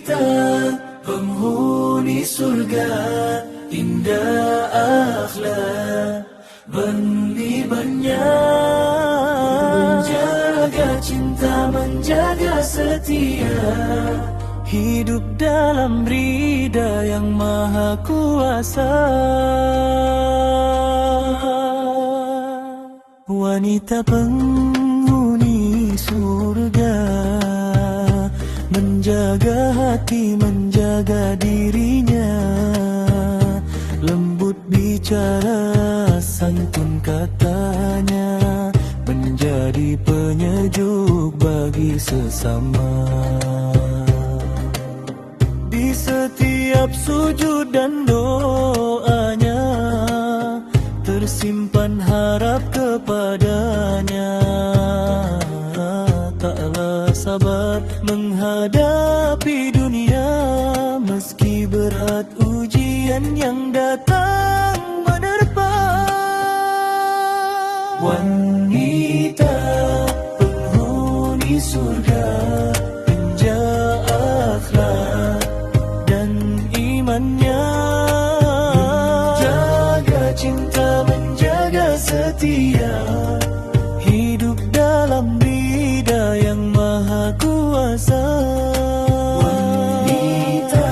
Wanita penghuni surga, indah akhlak berlibatnya, menjaga cinta, menjaga setia, hidup dalam ridha yang maha kuasa. Wanita penghuni surga, menjaga hati, menjaga dirinya, lembut bicara, santun katanya, menjadi penyejuk bagi sesama. Di setiap sujud dan doanya, tersimpan harap kepadanya. Taklah sabar menghadapi dunia, meski berat ujian yang datang menerpa. Wanita penghuni surga, penjaga akhlak dan imannya, menjaga cinta, menjaga setia, hidup dalam ridha yang maha kuasa. Wanita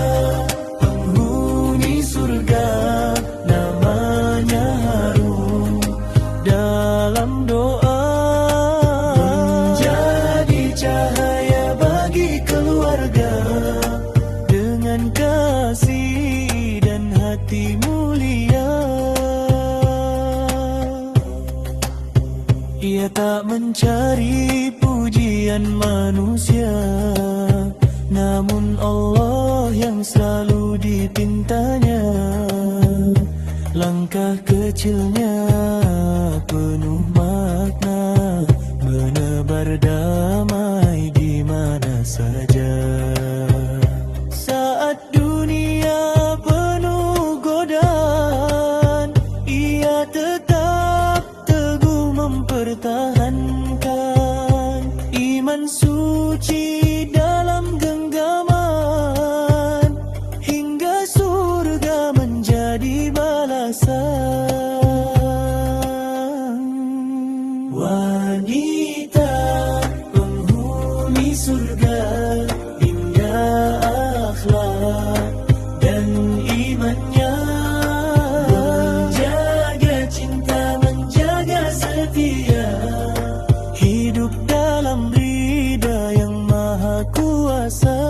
penghuni surga, namanya harum dalam doa, menjadi cahaya bagi keluarga, dengan kasih dan hati mulia. Ia tak mencari pujian manusia, namun Allah yang selalu dipintanya. Langkah kecilnya penuh makna, menebar damai di mana saja. Saat dunia penuh godaan, ia tetap teguh mempertahankan iman suci dalam genggaman, hingga surga menjadi balasan. Wanita penghuni surga, indah akhlak dan imannya, menjaga cinta, menjaga setia, hidup dalam ridha yang maha kuasa.